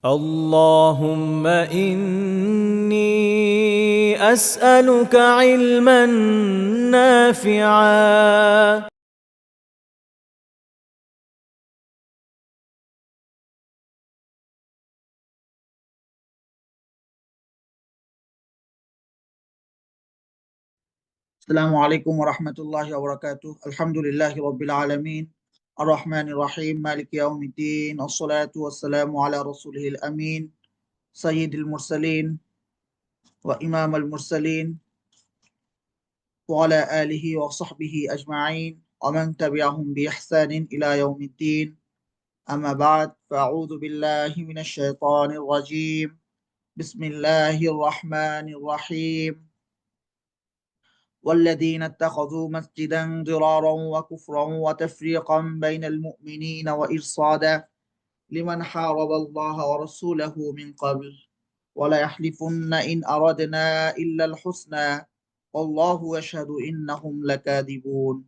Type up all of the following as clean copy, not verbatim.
اللهم إني أسألك علما نافعا. السلام عليكم ورحمة الله وبركاته. الحمد لله رب العالمين الرحمن الرحيم مالك يوم الدين، الصلاة والسلام على رسوله الأمين سيد المرسلين وإمام المرسلين وعلى آله وصحبه أجمعين ومن تبعهم بإحسان إلى يوم الدين. أما بعد، فأعوذ بالله من الشيطان الرجيم. بسم الله الرحمن الرحيم. والذين اتخذوا مسجدا ضرارا وكفرا وتفريقا بين المؤمنين وإرصادا لمن حارب الله ورسوله من قبل ولا يحلفن إن أردنا إلا الحسنى والله يشهد إنهم لكاذبون.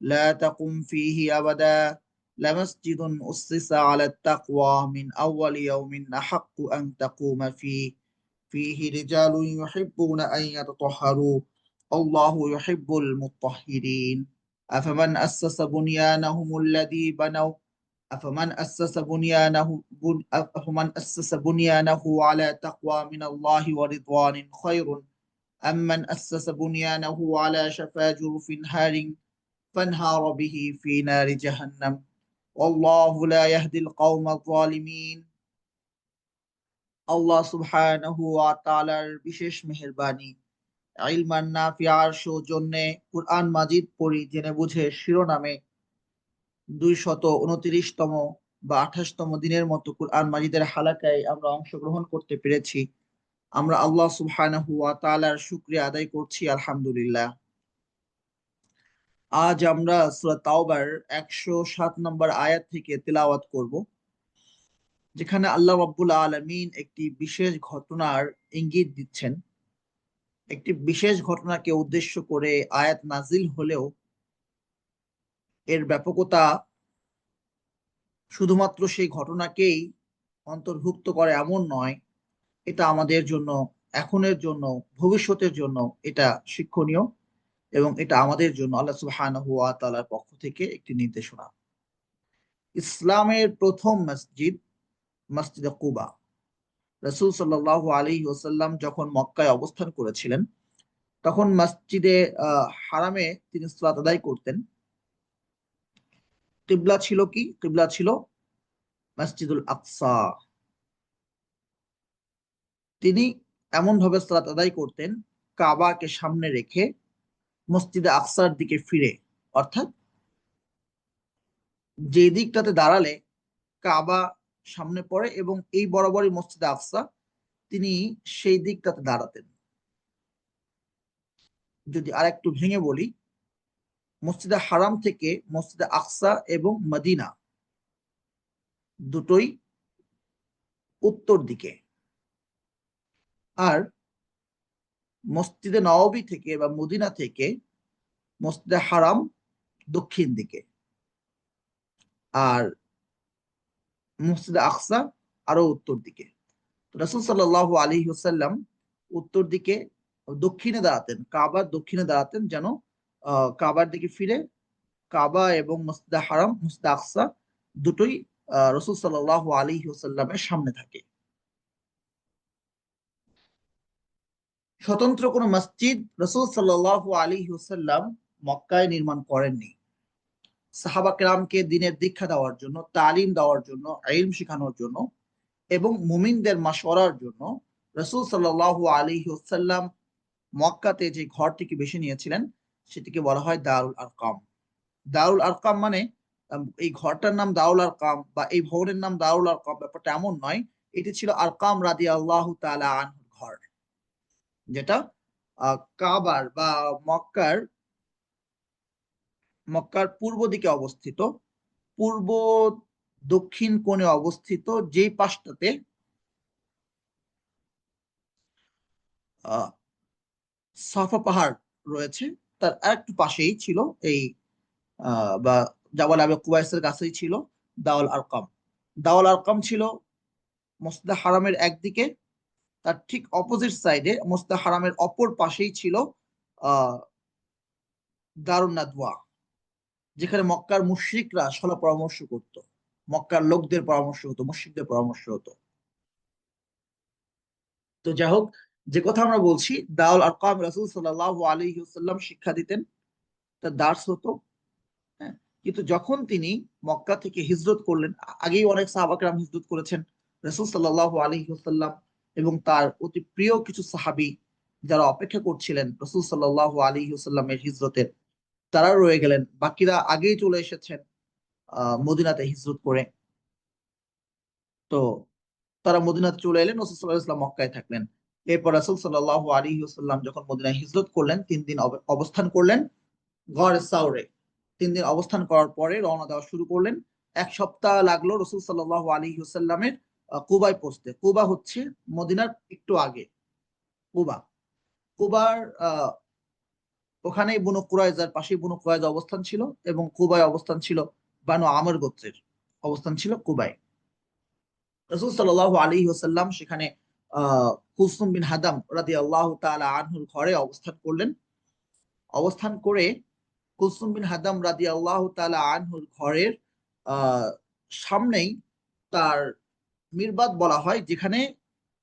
لا تقم فيه أبدا لمسجد أسس على التقوى من أول يوم أحق أن تقوم فيه رجال يحبون أن يتطهروا الله يحب المطهرين. أفمن أسس بنيانهم الذي بنوا أفمن أسس بنيانه على تقوى من الله ورضوان خير أم من أسس بنيانه على شفا جرف هار فانهار به في نار جهنم والله لا يهدي القوم الظالمين. আল্লাহ সুবহানাহু ওয়া তাআলার বিশেষ মেহেরবানি, ইলমান নাফিআর সৌজন্যে কুরআন মাজিদ পড়ি জেনে বুঝে শিরোনামে 229তম বা 28তম দিনের মতো কুরআন মাজিদের হালাকায় আমরা অংশগ্রহণ করতে পেরেছি। আমরা আল্লাহ সুবহানাহু ওয়া তাআলার শুকরিয়া আদায় করছি, আলহামদুলিল্লাহ। আজ আমরা সূরা তাওবার 107 নম্বর আয়াত থেকে তিলাওয়াত করব, যেখানে আল্লাহ রাব্বুল আলামিন একটি বিশেষ ঘটনার ইঙ্গিত দিচ্ছেন। একটি বিশেষ ঘটনাকে উদ্দেশ্য করে আয়াত নাজিল হলেও এর ব্যাপকতা শুধুমাত্র সেই ঘটনাকেই অন্তর্ভুক্ত করে এমন নয়। এটা আমাদের জন্য, এখনের জন্য, ভবিষ্যতের জন্য এটা শিক্ষণীয় এবং এটা আমাদের জন্য আল্লাহ সুবহানাহু ওয়া তাআলার পক্ষ থেকে একটি নির্দেশনা। ইসলামের প্রথম মসজিদ মসজিদে কুবা। রাসূল সাল্লাল্লাহু আলাইহি ওয়াসাল্লাম যখন মক্কায় অবস্থান করেছিলেন, তখন মসজিদে হারামে তিনি সালাত আদায় করতেন। কিবলা ছিল কি? কিবলা ছিল মসজিদুল আকসা। তিনি এমন ভাবে সালাত আদায় করতেন, কাবাকে সামনে রেখে মসজিদে আকসার দিকে ফিরে, অর্থাৎ যে দিকটাতে দাঁড়ালে কাবা সামনে পড়ে এবং এই বরাবরই মসজিদে আকসা, তিনি সেই দিকটাতে দাঁড়াতেন। যদি আর একটু ভেঙে বলি, মসজিদে হারাম থেকে মসজিদে আকসা এবং মদিনা দুটোই উত্তর দিকে, আর মসজিদে নববী থেকে বা মদিনা থেকে মসজিদে হারাম দক্ষিণ দিকে, আর মসজিদে আকসা আরো উত্তর দিকে। রাসূল সাল্লাল্লাহু আলাইহি ওয়াসাল্লাম উত্তর দিকে দক্ষিণে দাঁড়াতেন, কাবার দক্ষিণে দাঁড়াতেন, যেন কাবার দিকে ফিরে কাবা এবং মসজিদে হারাম, মসজিদে আকসা দুটোই রাসূল সাল্লাল্লাহু আলাইহি ওয়াসাল্লামের সামনে থাকে। স্বতন্ত্র কোনো মসজিদ রাসূল সাল্লাল্লাহু আলাইহি ওয়াসাল্লাম মক্কায় নির্মাণ করেননি। সাহাবা কেরামকে দ্বীনের দীক্ষা দেওয়ার জন্য, তালিম দেওয়ার জন্য, ইলম শেখানোর জন্য এবং মুমিনদের মাশওয়ারার জন্য রাসূল সাল্লাল্লাহু আলাইহি ওয়াসাল্লাম মক্কাতে যে ঘরটিকে বেছে নিয়েছিলেন সেটিকে বলা হয় দারুল আরকাম। দারুল আরকাম মানে এই ঘরটার নাম দারুল আরকাম বা এই ভবনের নাম দারুল আরকাম, ব্যাপারটা এমন নয়। এটি ছিল আরকাম রাদিয়াল্লাহু তাআলা আনহুর ঘর, যেটা কাবার বা মক্কার পূর্ব দিকে অবস্থিত, পূর্ব দক্ষিণ কোণে অবস্থিত, যেই পাশটাতে সাফা পাহাড় রয়েছে তার একটু পাশেই ছিল এই বা জাবাল আবু কুবাইসের কাছেই ছিল দাওয়াল আরকাম। দাওয়াল আরকাম ছিল মসজিদে হারামের একদিকে, তার ঠিক অপোজিট সাইডে মসজিদে হারামের অপর পাশেই ছিল দারুন নাদওয়া, যেখানে মক্কার মুশরিকরা সলা পরামর্শ করত, মক্কার লোকদের পরামর্শ হতো, মুশরিকদের পরামর্শ হতো। তো যাই হোক, যে কথা আমরা বলছি, দাউল আরকাম রাসূল সাল্লাল্লাহু আলাইহি ওয়াসাল্লাম শিক্ষা দিতেন, তার দার্স হতো। হ্যাঁ, কিন্তু যখন তিনি মক্কা থেকে হিজরত করলেন, আগেই অনেক সাহাবা কেরাম হিজরত করেছেন, রাসূল সাল্লাল্লাহু আলাইহি ওয়াসাল্লাম এবং তার অতি প্রিয় কিছু সাহাবী যারা অপেক্ষা করছিলেন রাসূল সাল্লাল্লাহু আলাইহি ওয়াসাল্লামের হিজরতের, তারা রয়ে গেলেন, বাকিরা আগেই চলে এসেছেন মদিনাতে হিজরত করে। তো তারা মদিনাতে চলে এলেন, রাসূল সাল্লাল্লাহু আলাইহি ওয়াসাল্লাম মক্কায় থাকলেন। এরপর রাসূল সাল্লাল্লাহু আলাইহি ওয়াসাল্লাম যখন মদিনায় হিজরত করলেন, 3 দিন অবস্থান করলেন গড়ে সাউরে। 3 দিন অবস্থান করার পরে রওনা দেওয়া শুরু করলেন। 1 সপ্তাহ লাগলো রাসূল সাল্লাল্লাহু আলাইহি ওয়াসাল্লামের কুবায় পৌঁছতে। কুবা হচ্ছে মদিনার একটু আগে। কুবা, কুবার ওখানেই বনু কুরাইজার পাশেই বনু কুরাইজা অবস্থান ছিল, এবং কুবায় অবস্থান ছিল বানু আমর গোত্রের অবস্থান ছিল কুবায়। রাসূল সাল্লাল্লাহু আলাইহি ওয়াসাল্লাম সেখানে কুলসুম বিন হাদাম রাদিয়াল্লাহু তাআলা আনহুর ঘরে অবস্থান করলেন। অবস্থান করে কুলসুম বিন হাদাম রাদিয়াল্লাহু তাআলা আনহুর ঘরের সামনেই তার মিরবাদ বলা হয়, যেখানে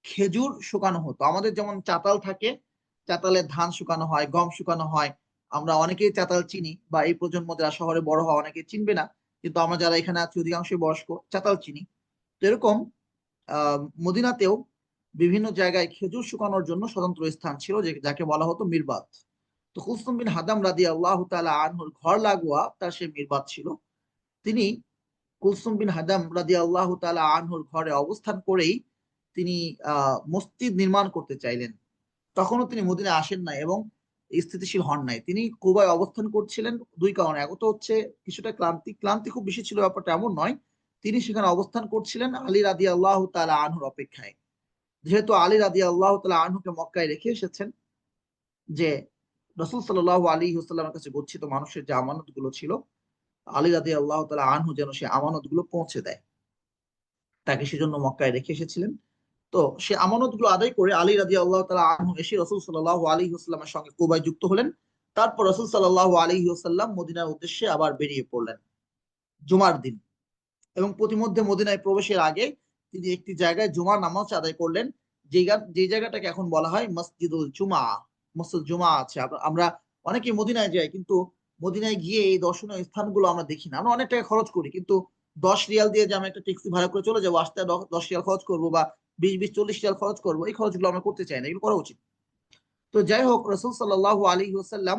খেজুর শুকানো হতো। আমাদের যেমন চাতাল থাকে, চাতালে ধান শুকানো হয়, গম শুকানো হয়। আমরা অনেকেই চাতাল চিনি, বা এই প্রজন্ম যারা শহরে বড় হওয়া অনেকে চিনবে না, কিন্তু আমরা যারা এখানে আছি অধিকাংশই বয়স্ক, চাতাল চিনি। তো এরকম মদিনাতেও বিভিন্ন জায়গায় খেজুর শুকানোর জন্য স্বতন্ত্র স্থান ছিল, যাকে বলা হতো মিরবাদ। তো কুলসুম বিন হাদাম রাদিয়াল্লাহু তাআলা আনহুর ঘর লাগোয়া তার সেই মিরবাদ ছিল। তিনি কুলসুম বিন হাদাম রাদিয়াল্লাহু তাআলা আনহুর ঘরে অবস্থান করেই তিনি মসজিদ নির্মাণ করতে চাইলেন। তখনও তিনি মদিনায় আসেন নাই এবং স্থিতিশীল হন নাই। তিনি কুবায় অবস্থান করছিলেন 2 কারণে। এক তো হচ্ছে কিছুটা ক্লান্তি খুব বেশি ছিল ব্যাপারটা এমন নয়। তিনি সেখানে অবস্থান করছিলেন আলী রাদিয়াল্লাহু তাআলা আনহুর অপেক্ষায়। যেহেতু আলী রাদিয়াল্লাহু তাআলা আনহুকে মক্কায় রেখে এসেছেন, যে রাসূল সাল্লাল্লাহু আলাইহি ওয়াসাল্লামের কাছে গচ্ছিত মানুষের যে আমানতগুলো ছিল, আলী রাদিয়াল্লাহু তাআলা আনহু যেন সেই আমানতগুলো পৌঁছে দেয়, তাকে সেজন্য মক্কায় রেখে এসেছিলেন। তো সে আমানতগুলো আদায় করে আলী রাদিয়াল্লাহু তাআলা আনহু এসে রাসূল সাল্লাল্লাহু আলাইহি ওয়াসাল্লামের সঙ্গে কুবায় যুক্ত হলেন। তারপর রাসূল সাল্লাল্লাহু আলাইহি ওয়াসাল্লাম মদিনার উদ্দেশ্যে আবার বেরিয়ে পড়লেন জুমার দিন, এবং প্রতিমধ্যে মদিনায় প্রবেশের আগে তিনি একটি জায়গায় জুমার নামাজ আদায় করলেন, যে জায়গাটাকে এখন বলা হয় মসজিদুল জুমা। মসজিদ জুমা আছে। আমরা অনেকেই মদিনায় যাই, কিন্তু মদিনায় গিয়ে এই দর্শনীয় স্থানগুলো আমরা দেখি না। আমরা অনেক টাকা খরচ করি, কিন্তু 10 রিয়াল দিয়ে যে আমরা একটা ট্যাক্সি ভাড়া করে চলে যাবো, আসতে 10 রিয়াল খরচ করবো, বা 20-40 রিয়াল খরচ করবো, এই খরচগুলো আমরা করতে চাই না, এগুলো করা উচিত। তো যাই হোক, রাসূল সাল্লাল্লাহু আলাইহি ওয়াসাল্লাম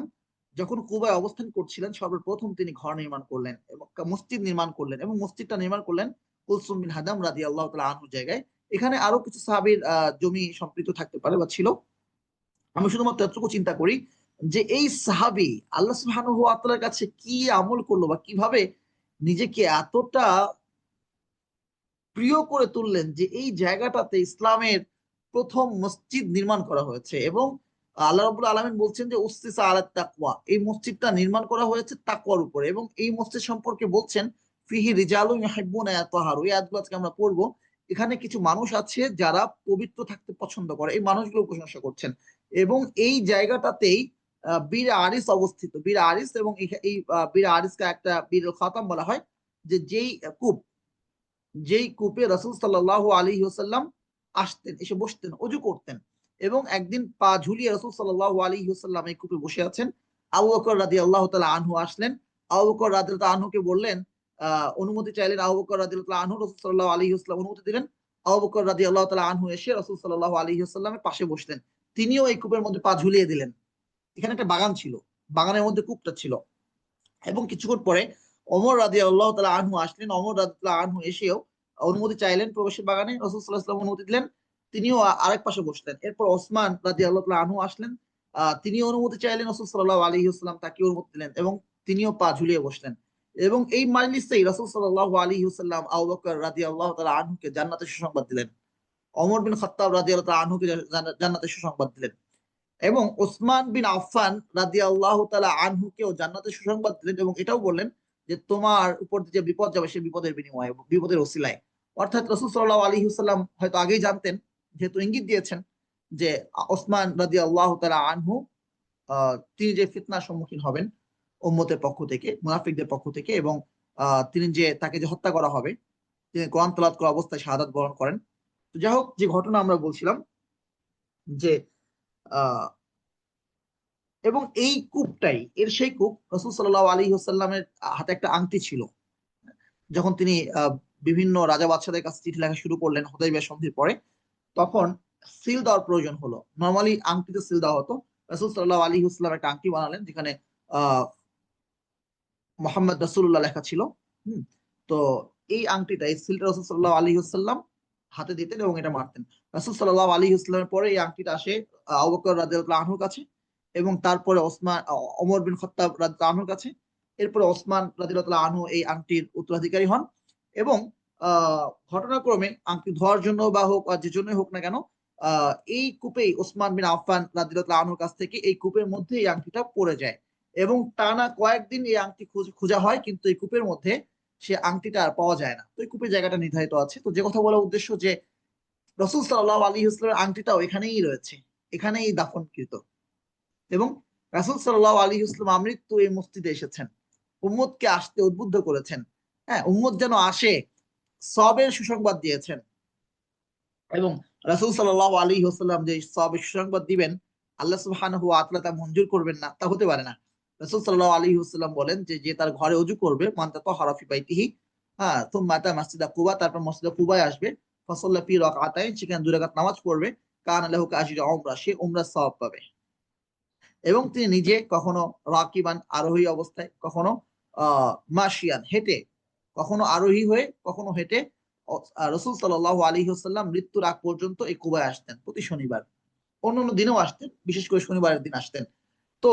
যখন কুবায় অবস্থান করছিলেন, সর্বপ্রথম তিনি ঘর নির্মাণ করলেন এবং মসজিদ নির্মাণ করলেন, এবং মসজিদটা নির্মাণ করলেন কুলসুম বিন হাদাম রাদিয়াল্লাহু তাআলা আনহুর জায়গায়। এখানে আরো কিছু সাহাবীর জমি সম্পৃক্ত থাকতে পারে বা ছিল। আমি শুধুমাত্র এতটুকু চিন্তা করি যে এই সাহাবী আল্লাহ সুবহানাহু ওয়া তাআলার কাছে কি আমল করলো, বা কিভাবে নিজেকে এতটা প্রিয় করে তুললেন, যে এই জায়গাটাতে ইসলামের প্রথম মসজিদ নির্মাণ করা হয়েছে, এবং আল্লাহ রাব্বুল আলামিন বলছেন যে উসসিসা আলাত তাকওয়া, এই মসজিদটা নির্মাণ করা হয়েছে তাকওয়ার উপরে। এবং এই মসজিদ সম্পর্কে বলছেন ফিহি রিজালুন ইউহিব্বুনা ইয়াতাহারু, এই আয়াতগুলো আজকে আমরা পড়বো। এখানে কিছু মানুষ আছে যারা পবিত্র থাকতে পছন্দ করে, এই মানুষগুলো প্রশংসা করছেন। এবং এই জায়গাটাতেই বীর আরিস অবস্থিত, বীর আরিস, এবং এই বীর আরিসকে একটা বীর খাতাম বলা হয়, যে কূপ, যেই কূপে রাসূল সাল্লাল্লাহু আলাইহি ওয়াসাল্লাম আসতেন, এসে বসতেন, ওযু করতেন। এবং একদিন পা ঝুলিয়ে রাসূল সাল্লাল্লাহু আলাইহি ওয়াসাল্লাম এই কূপে বসে আছেন। আবু বকর রাদিয়াল্লাহু তাআলা আনহু আসলেন। আবু বকর রাদিয়াল্লাহু আনহুকে বললেন, অনুমতি চাইলেন। আবু বকর রাদিয়াল্লাহু আনহু রাসূল সাল্লাল্লাহু আলাইহি ওয়াসাল্লাম অনুমতি দিলেন। আবু বকর রাদিয়াল্লাহু তাআলা আনহু এসে রাসূল সাল্লাল্লাহু আলাইহি ওয়াসাল্লামের পাশে বসলেন। তিনিও এই কূপের মধ্যে পা ঝুলিয়ে দিলেন। এখানে একটা বাগান ছিল, বাগানের মধ্যে কূপটা ছিল। এবং কিছুক্ষণ পরে ওমর রাদিয়াল্লাহু তাআলা আনহু আসলেন। ওমর রাদিয়াল্লাহু আনহু এসেও অনুমতি চাইলেন প্রবেশের বাগানে। রাসূল সাল্লাল্লাহু আলাইহি ওয়াসাল্লাম অনুমতি দিলেন। তিনিও আরেক পাশে বসলেন। এরপর ওসমান রাদিয়াল্লাহু তাআলা আনহু আসলেন। তিনিও অনুমতি চাইলেন। রাসূল সাল্লাল্লাহু আলাইহি ওয়াসাল্লাম তাকে অনুমতি দিলেন, এবং তিনিও পা ঝুলিয়ে বসলেন। এবং এই মাজলিসেই রাসূল সাল্লাল্লাহু আলাইহি ওয়াসাল্লাম আবু বকর রাদিয়াল্লাহু তাআলা আনহুকে জান্নাতের সুসংবাদ দিলেন। ওমর বিন খাত্তাব রাদিয়াল্লাহু তাআলা আনহুকে জান্নাতের সুসংবাদ দিলেন। এবং ওসমান বিন আফফান রাদিয়াল্লাহু তাআলা আনহুকেও জান্নাতের সুসংবাদ দিলেন, এবং এটাও বললেন যে তোমার উপর যে বিপদ যাবে সে বিপদের বিনিময়ে, বিপদের ওসিলায় অর্থাৎ রাসূল সাল্লাল্লাহু আলাইহি ওয়াসাল্লাম হয়তো আগেই জানতেন, যেহেতু ইঙ্গিত দিয়েছেন যে ওসমান রাদিয়াল্লাহু তাআলা আনহু তিনি যে ফিতনার সম্মুখীন হবেন উম্মতের পক্ষ থেকে, মুনাফিকদের পক্ষ থেকে, এবং তিনি যে তাকে যে হত্যা করা হবে, তিনি কোরআন তেলাওয়াত করা অবস্থায় শাহাদাত বরণ করেন। তো যাই হোক, যে ঘটনা আমরা বলছিলাম যে আহ এবং এই কূপটাই সেই কূপ রাসূল সাল্লাল্লাহু আলাইহি ওয়াসাল্লামের হাতে একটা আংটি ছিল। যখন তিনি বিভিন্ন রাজা বাদশাদের কাছে চিঠি লেখা শুরু করলেন হুদায়বিয়া সন্ধির পরে, তখন সিল দেওয়ার প্রয়োজন হলো। নরমালি আংটিতে সিল দেওয়া হতো। রাসূল সাল্লাল্লাহু আলাইহি ওয়াসাল্লাম একটা আংটি বানালেন যেখানে আহ মোহাম্মদ রাসূলুল্লাহ লেখা ছিল। হুম। তো এই আংটিটা, এই সিলটা রাসূল সাল্লাল্লাহু আলাইহি ওয়াসাল্লাম হাতে দিতেন এবং এটা মারতেন। রাসূল সাল্লাল্লাহু আলাইহি ওয়াসাল্লামের পরে এই আংটিটা আসে আবু বকর রাদিয়াল্লাহু আনহুর কাছে, এবং তারপরে ওমর বিন খাত্তাব রাদিয়াল্লাহু আনহুর কাছে। এরপরে ওসমান রাদিয়াল্লাহু আনহু এই আংটির উত্তরাধিকারী হন, এবং ঘটনাক্রমে আংটি ধোয়ার জন্য বা হোক আর যে জন্যই হোক না কেন, এই কূপেই ওসমান বিন আফফান রাদিয়াল্লাহু আনহুর কাছ থেকে এই কূপের মধ্যে এই আংটিটা পড়ে যায়, এবং টানা কয়েকদিন এই আংটি খোঁজা হয়, কিন্তু এই কূপের মধ্যে সে আংটিটা আর পাওয়া যায় না। তো এই কূপের জায়গাটা নির্ধারিত আছে। তো যে কথা বলার উদ্দেশ্য যে রাসূল সাল্লাল্লাহু আলাইহি ওয়াসাল্লামের আংটিটাও এখানেই রয়েছে, এখানেই দাফনকৃত। এবং রাসূল সাল্লাল্লাহু আলাইহি ওয়াসাল্লাম আমৃত্যু এই মসজিদে এসেছেন, উম্মতকে আসতে উদ্বুদ্ধ করেছেন। হ্যাঁ, উম্মত যেন আসে, সবের সুসংবাদ দিয়েছেন। এবং রাসূল সাল্লাল্লাহু আলাইহি ওয়াসাল্লাম যে সবের সুসংবাদ দিবেন, আল্লাহ সুবহানাহু ওয়া তাআলা তা মঞ্জুর করবেন না, তা হতে পারে না। রাসূল সাল্লাল্লাহু আলাইহি ওয়াসাল্লাম বলেন যে যে তার ঘরে ওযু করবে, মান তাতাহহারা ফি বাইতিহি, হ্যাঁ, সুম্মা আতা মসজিদা কুবা, তারপর মসজিদে কুবায় আসবে, ফাসাল্লা ফি রাকাতাইন, সেখানে 2 রাকাত নামাজ পড়বে, কানা লাহু কাআজরি উমরা, সে উমরার সওয়াব পাবে। এবং তিনি নিজে কখনো রাকিবান, আরোহী অবস্থায়, কখনো মাশিয়ান, হেঁটে, কখনো আরোহী হয়ে, কখনো হেঁটে রাসূল সাল্লাল্লাহু আলাইহি ওয়াসাল্লাম মৃত্যুর আগ পর্যন্ত এই কুবায় আসতেন প্রতি শনিবার। অন্যান্য দিনেও আসতেন, বিশেষ করে শনিবারের দিন আসতেন। তো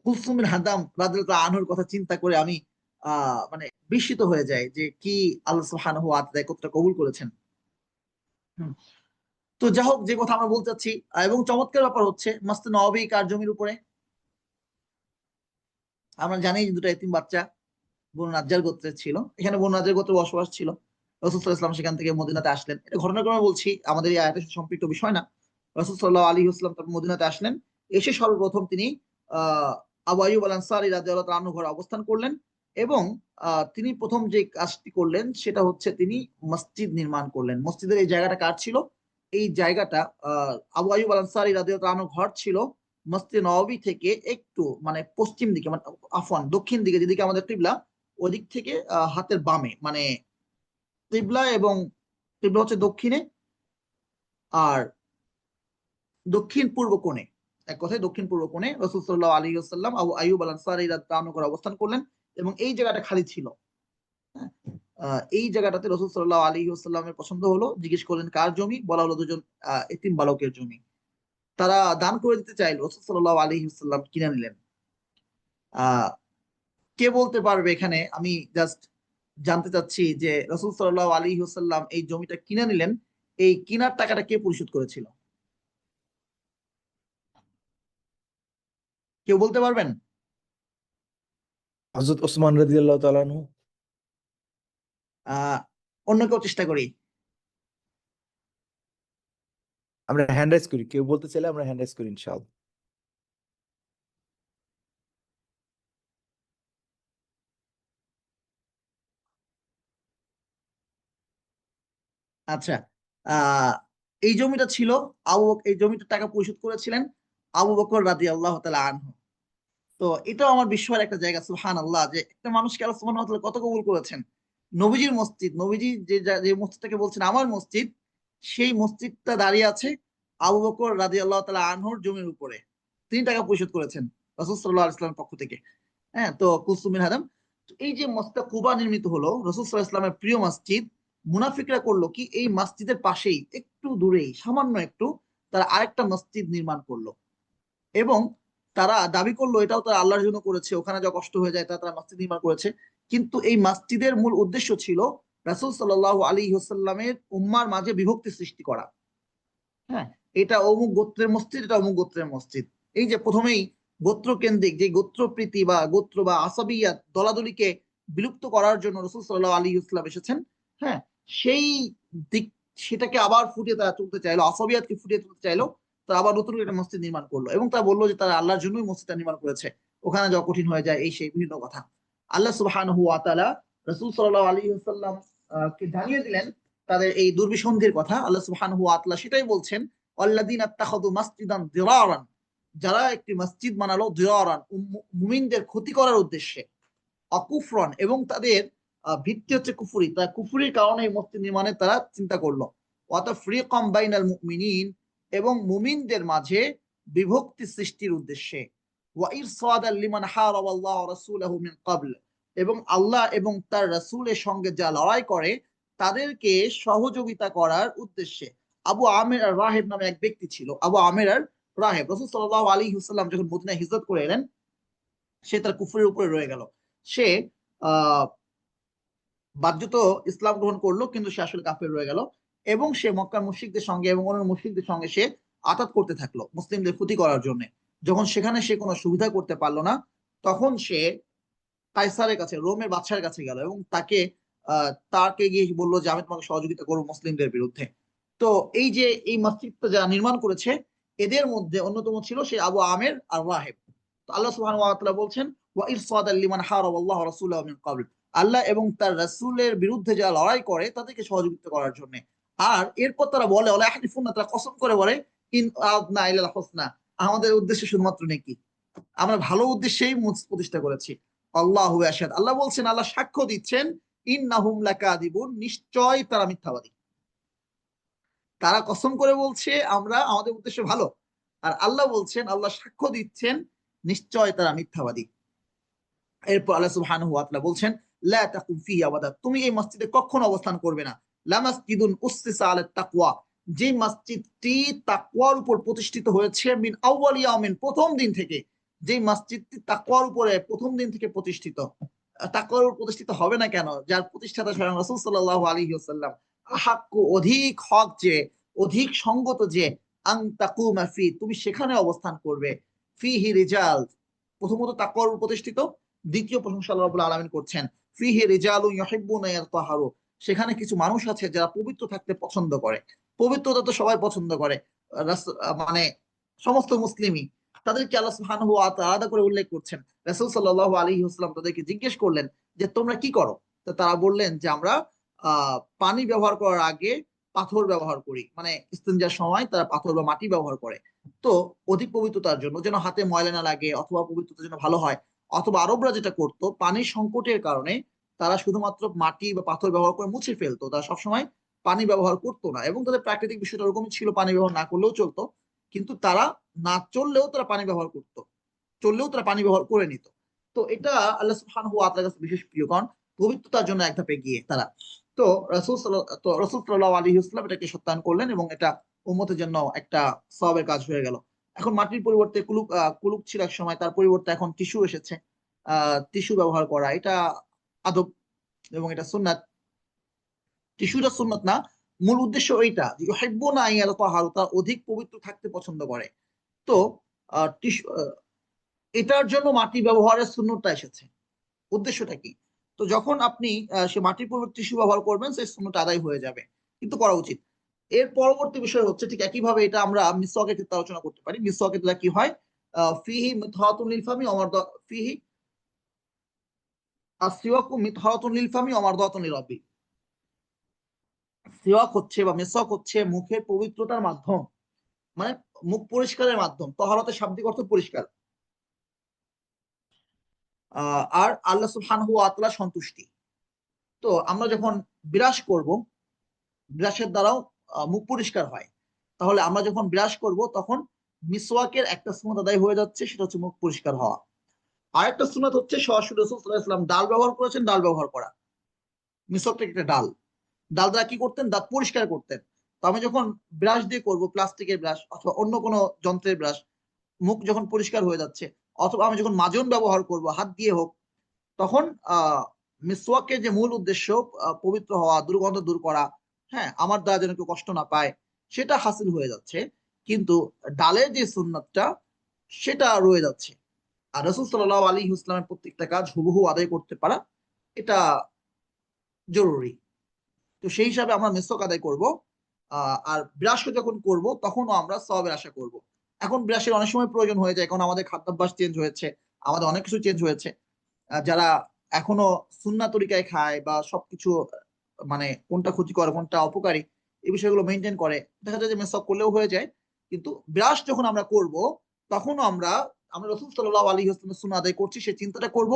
কুলসুম বিন হাদাম রাদিয়াল্লাহু আনহুর কথা চিন্তা করে আমি মানে বিস্মিত হয়ে যাই যে কি আল্লাহ সুবহানাহু ওয়া তাআলা কতটা কবুল করেছেন। হুম। তো যাই হোক, যে কথা আমরা বলতে চাচ্ছি, এবং চমৎকার ব্যাপার হচ্ছে মসজিদ নববী কার জমির উপরে? আমরা জানি যে দুটো এতিম বাচ্চা বনু নাজ্জার গোত্রের ছিল, এখানে বনু নাজ্জার গোত্রে বসবাস ছিল। রাসূল সাল্লাল্লাহু আলাইহি ওয়াসাল্লাম সেখান থেকে মদিনাতে আসলেন। এটা ঘটনাক্রমে বলছি, আমাদের এই আয়াতের সাথে সম্পৃক্ত বিষয় না। রাসূল সাল্লাল্লাহু আলাইহি ওয়াসাল্লাম তারপর মদিনাতে আসলেন। এসে সর্বপ্রথম তিনি আহ আবু আইয়ুব আল আনসারী রাদিয়াল্লাহু তাআলা আনহু ঘরে অবস্থান করলেন, এবং তিনি প্রথম যে কাজটি করলেন সেটা হচ্ছে তিনি মসজিদ নির্মাণ করলেন। মসজিদের এই জায়গাটা কার ছিল? এই জায়গাটা আবু আইয়ুব আল আনসারী রাদিয়াল্লাহু তাআলা আনহুর ঘর ছিল মসজিদে নববী থেকে একটু মানে পশ্চিম দিকে, মানে আফওয়ান দক্ষিণ দিকে, যেদিকে আমাদের কিবলা, ওদিক থেকে হাতের বামে, মানে কিবলা, এবং কিবলা হচ্ছে দক্ষিণে, আর দক্ষিণ পূর্ব কোণে, এক কথায় দক্ষিণ পূর্ব কোণে রাসূল সাল্লাল্লাহু আলাইহি ওয়াসাল্লাম আবু আইয়ুব আল আনসারী রাদিয়াল্লাহু আনহু করে অবস্থান করলেন, এবং এই জায়গাটা খালি ছিল। হ্যাঁ, এই জায়গাটাতে রাসূল সাল্লাল্লাহু আলাইহি ওয়াসাল্লামের পছন্দ হলো, জিজ্ঞেস করলেন কার জমি, বলা হলো দুজন এতিম বালকের জমি। তারা দান করে দিতে চাইল, রাসূল সাল্লাল্লাহু আলাইহি ওয়াসাল্লাম কিনে নিলেন। আহ কে বলতে পারবে এখানে? আমি জাস্ট জানতে চাচ্ছি যে রাসূল সাল্লাল্লাহু আলাইহি ওয়াসাল্লাম এই জমিটা কিনে নিলেন, এই কিনার টাকাটা কে পরিশোধ করেছিল? কেউ বলতে পারবেন? হযরত ওসমান রাদিয়াল্লাহু তাআলা আনহু। আহ অন্য কেউ চেষ্টা করি। আমরা হ্যান্ড রাইজ করি, কেউ বলতে চাইলে আমরা হ্যান্ড রাইজ করি ইনশাআল্লাহ। আচ্ছা, এই জমিটা ছিল এই জমিটার টাকা পরিশোধ করেছিলেন আবু বকর রাদিয়াল্লাহু তাআলা আনহু। তো এটাও আমার বিস্ময়ের একটা জায়গা, সুবহানাল্লাহ, যে একটা মানুষকে আল্লাহ সুবহানাহু ওয়া তাআলা কত কবুল করেছেন। নবীজির মসজিদ, নবীজি যে মসজিদটাকে বলছেন আমার মসজিদ, সেই মসজিদটা দাঁড়িয়ে আছে আবু বকর রাদিয়াল্লাহু তাআলা আনহুর জমির উপরে। তিনি টাকা পরিশোধ করেছেন রাসূল সাল্লাল্লাহু আলাইহি ওয়াসাল্লামের পক্ষ থেকে। হ্যাঁ, তো কুলসুম বিন হাদাম, এই যে মসজিদ কুবা নির্মিত হলো, রাসূল সাল্লাল্লাহু আলাইহি ওয়াসাল্লামের প্রিয় মসজিদ, মুনাফিকরা করলো কি, এই মসজিদের পাশেই একটু দূরেই, সামান্য একটু, তারা আরেকটা মসজিদ নির্মাণ করলো, এবং তারা দাবি করলো এটাও তারা আল্লাহর জন্য করেছে, ওখানে যা কষ্ট হয়ে যায় তারা মসজিদ নির্মাণ করেছে। কিন্তু এই মসজিদের মূল উদ্দেশ্য ছিল রাসূল সাল্লাল্লাহু আলাইহি ওয়াসাল্লামের উম্মার মাঝে বিভক্তি সৃষ্টি করা। হ্যাঁ, এটা অমুক গোত্রের মসজিদ, এটা অমুক গোত্রের মসজিদ। এই যে প্রথমেই গোত্র কেন্দ্রিক যে গোত্রপ্রীতি বা গোত্র বা আসাবিয়াত, দলাদলিকে বিলুপ্ত করার জন্য রাসূল সাল্লাল্লাহু আলাইহি ওয়াসাল্লাম এসেছেন। হ্যাঁ, সেই দিক সেটাকে আবার ফুটিয়ে তারা তুলতে চাইলো, আসবিয়াতকে ফুটিয়ে তুলতে চাইলো। তারা আবার নতুন করে একটা মসজিদ নির্মাণ করলো এবং তারা বললো যে তারা আল্লাহর জন্যই মসজিদটা নির্মাণ করেছে, ওখানে যাওয়া কঠিন হয়ে যায়, এই সেই বিভিন্ন কথা। আল্লাহ সুবহানাহু ওয়া তাআলা রাসূল সাল্লাল্লাহু আলাইহি ওয়াসাল্লাম কে জানিয়ে দিলেন তাদের এই দুর্বিসন্ধির কথা। আল্লাহ সুবহানাহু ওয়া তাআলা সেটাই বলছেন, আল্লাযীনা ইত্তাখাযু মাসজিদান দিরারান, যারা একটি মসজিদ বানালো দিরারান, মুমিনদের ক্ষতি করার উদ্দেশ্যে, অকুফরন, এবং তাদের ভিত্তি হচ্ছে কুফরি, তার কুফরির কারণে এই মসজিদ নির্মাণের তারা চিন্তা করলো। ওয়াতাফরিকাম বাইনাল মুমিনিন, এবং মুমিনদের মাঝে বিভক্তি সৃষ্টির উদ্দেশ্যে। ওয়া ইরসাদাল লিমান হারাবাল্লাহ ওয়া রাসূলুহু মিন ক্বাবল, এবং আল্লাহ এবং তার রাসূলের সঙ্গে যা লড়াই করে তাদেরকে সহযোগিতা করার উদ্দেশ্যে। আবু আমির আর রাহিব নামে এক ব্যক্তি ছিল, আবু আমির আর রাহিব। রাসূল সাল্লাল্লাহু আলাইহি ওয়াসাল্লাম যখন মদিনায় হিজরত করে এলেন, সে তার কুফরের উপরে রয়ে গেল। সে বাহ্যত ইসলাম গ্রহণ করলো, কিন্তু সে আসলে কাফের রয়ে গেল, এবং সে মক্কার মুশরিকদের সঙ্গে এবং অন্য মুশরিকদের সঙ্গে সে আতাত করতে থাকলো মুসলিমদের ক্ষতি করার জন্য। যখন সেখানে সে কোনো সুবিধা করতে পারলো না, তখন সে কাইসারের কাছে, রোমের বাদশার কাছে গেল এবং তাকে গিয়ে বললো যে আমি তোমাকে সহযোগিতা করবো মুসলিমদের বিরুদ্ধে। তো এই যে এই মসজিদটা যারা নির্মাণ করেছে, এদের মধ্যে অন্যতম ছিল সে আবু আমের আর রাহেব। তো আল্লাহ সুবহানাহু ওয়া তাআলা বলছেন, ওয়া ইরসাদাল লিমান হারাবাল্লাহ ওয়া রাসূলুহু মিন ক্বাবল, আল্লাহ এবং তার রাসূলের বিরুদ্ধে যারা লড়াই করে তাদেরকে সহযোগিতা করার জন্য। আর এরপর তারা বলে, ওয়ালা ইয়াহলিফুনা, তারা কসম করে বলে, ইন আরাদনা ইলাল হুসনা, আমাদের উদ্দেশ্য শুধুমাত্র নেকি, আমরা ভালো উদ্দেশ্যেই মসজিদ প্রতিষ্ঠা করেছি। আল্লাহু আশহাদ, আল্লাহ বলছেন, আল্লাহ সাক্ষ্য দিচ্ছেন, ইন্নাহুম লাকাযিবুন, নিশ্চয় তারা মিথ্যাবাদী। তারা কসম করে বলছে আমরা, আমাদের উদ্দেশ্য ভালো, আর আল্লাহ বলছেন, আল্লাহ সাক্ষ্য দিচ্ছেন, নিশ্চয় তারা মিথ্যাবাদী। এরপর আল্লাহ সুবহানাহু ওয়া তাআলা বলছেন, লা তাকুম ফিহি আবাদা, তুমি এই মসজিদে কখনো অবস্থান করবে না। লা মাসজিদুন উসসিসা আলাত তাকওয়া, যে মসজিদটি তাকওয়ার উপর প্রতিষ্ঠিত হয়েছে, মিন আউয়াল ইয়াউমিন, প্রথম দিন থেকে, যে মসজিদটি তাকওয়ার উপরে প্রথম দিন থেকে প্রতিষ্ঠিত। তাকওয়ার উপর প্রতিষ্ঠিত হবে না কেন? যার প্রতিষ্ঠাতা স্বয়ং রাসূল সাল্লাল্লাহু আলাইহি ওয়াসাল্লাম। আহাক্কু, অধিক হক যে, অধিক সঙ্গত যে, আন তাকুমা ফি, তুমি সেখানে অবস্থান করবে। ফিহি রিজাল, প্রথমত তাকওয়ার উপর প্রতিষ্ঠিত। দ্বিতীয় প্রশংসা আল্লাহ রাব্বুল আলামিন করছেন, ফিহি রিজালুন ইউহিব্বুনা ইয়াতাহারু, সেখানে কিছু মানুষ আছে যারা পবিত্র থাকতে পছন্দ করে। পবিত্রতা তো সবাই পছন্দ করে, মানে সমস্ত মুসলিমই। তাদেরকে আল্লাহ সুবহানাহু ওয়া তাআলা আলাদা করে উল্লেখ করছেন। রাসূল সাল্লাল্লাহু আলাইহি ওয়াসাল্লাম তাদেরকে জিজ্ঞেস করলেন যে তোমরা কি করো? তো তারা বললেন যে আমরা পানি ব্যবহার করার আগে পাথর ব্যবহার করি, মানে ইস্তিনজার সময় তারা পাথর বা মাটি ব্যবহার করে। তো অধিক পবিত্রতার জন্য, যেন হাতে ময়লা না লাগে, অথবা পবিত্রতার জন্য ভালো হয়। অথবা আরবরা যেটা করতো, পানির সংকটের কারণে তারা শুধুমাত্র মাটি বা পাথর ব্যবহার করে মুছে ফেলতো, তারা সবসময় পানি ব্যবহার করতো না। এবং তাদের প্রাকৃতিক বিষয়টা ওরকমই ছিল, পানি ব্যবহার না করলেও চলতো, কিন্তু তারা না চললেও তারা পানি ব্যবহার করতো, চললেও তারা পানি ব্যবহার করে নিত। তো এটা আল্লাহ সুবহানাহু ওয়া তাআলার কাছে বিশেষ প্রিয়, কারণ পবিত্রতার জন্য এক ধাপ এগিয়ে তারা। তো রাসূল সাল্লাল্লাহু আলাইহি ওয়াসাল্লাম এটাকে সত্যায়ন করলেন এবং এটা উম্মতের জন্য একটা সওয়াবের কাজ হয়ে গেল। এখন মাটির পরিবর্তে কুলুক ছিল এক সময়, তার পরিবর্তে এখন টিস্যু এসেছে। টিস্যু ব্যবহার করা এটা আদব এবং এটা সুন্নাত। টিস্যুটা সুন্নাত না, মূল উদ্দেশ্য এইটা যে ইউহিব্বুনা আন ইয়াতাহারু, তারা অধিক পবিত্র থাকতে পছন্দ করে। তো টিস্যু, এটার জন্য মাটি ব্যবহারের সুন্নতটা এসেছে। উদ্দেশ্যটা কি? তো যখন আপনি সে মাটির পরিবর্তে টিস্যু ব্যবহার করবেন, সেই সুন্নতটা আদায় হয়ে যাবে, কিন্তু করা উচিত। এর পরবর্তী বিষয় হচ্ছে, ঠিক একইভাবে এটা আমরা মিসওয়াকের ক্ষেত্রে আলোচনা করতে পারি। মিসওয়াকের দ্বারা কি হয়? ফিহি মিতহারাতুন লিল ফামি ওয়া মারদা, ফিহি আসসিওয়াকু মিতহারাতুন লিল ফামি ওয়া মারদাতুন লিরাব্বি। সিওয়াক হচ্ছে বা মিসওয়াক হচ্ছে মুখের পবিত্রতার মাধ্যম, মানে মুখ পরিষ্কারের মাধ্যম। তহারাতের শাব্দিক অর্থ পরিষ্কার। আর আল্লাহ সুবহানাহু ওয়া তাআলা সন্তুষ্টি। তো আমরা যখন বিরাস করব, বিরাসের দ্বারাও মুখ পরিষ্কার হয়। তাহলে আমরা যখন বিরাস করব তখন মিসওয়াকের একটা সুন্নাত আদায় হয়ে যাচ্ছে, সেটা হচ্ছে মুখ পরিষ্কার হওয়া। আরেকটা সুন্নাত হচ্ছে সরাসরি রাসূল সাল্লাল্লাহু আলাইহি ওয়াসাল্লাম ডাল ব্যবহার করেছেন, ডাল ব্যবহার করা। মিসওয়াকটা একটা ডাল, ডাল দ্বারা কি করতেন? দাঁত পরিষ্কার করতেন। তো আমি যখন ব্রাশ দিয়ে করব, প্লাস্টিকের ব্রাশ অথবা অন্য কোনো যন্ত্রের ব্রাশ, মুখ যখন পরিষ্কার হয়ে যাচ্ছে, অথবা আমি যখন মাজন ব্যবহার করব হাত দিয়ে হোক, তখন মিসওয়াকের যে মূল উদ্দেশ্য পবিত্র হওয়া, দুর্গন্ধ দূর করা, হ্যাঁ, আমার দ্বারা যেন কেউ কষ্ট না পায়, সেটা হাসিল হয়ে যাচ্ছে। কিন্তু ডালের যে সুন্নাতটা, সেটা রয়ে যাচ্ছে। আর রাসূল সাল্লাল্লাহু আলাইহি ওয়াসাল্লামের প্রত্যেকটা কাজ হুবহু আদায় করতে পারা, এটা জরুরি। তো সেই হিসাবে আমরা মিসওয়াক আদায় করব। আর ব্রাশও যখন করব তখনও আমরা সওয়াবের আশা করব। এখন ব্রাশের অনেক সময় প্রয়োজন হয়ে যায়, কারণ আমাদের খাদ্যাভ্যাস চেঞ্জ হয়েছে, আমাদের অনেক কিছু চেঞ্জ হয়েছে। যারা এখনো সুন্নাহ তরিকায় খায় বা সবকিছু মানে কোনটা ক্ষতিকর কোনটা অপকারী এই বিষয়গুলো মেনটেন করে, দেখা যায় যে মিসওয়াক করলেও হয়ে যায়। কিন্তু ব্রাশ যখন আমরা করব তখনও আমরা রাসূল সাল্লাল্লাহু আলাইহি ওয়াসাল্লামের সুন্নাহ আদায় করছি সেই চিন্তাটা করব।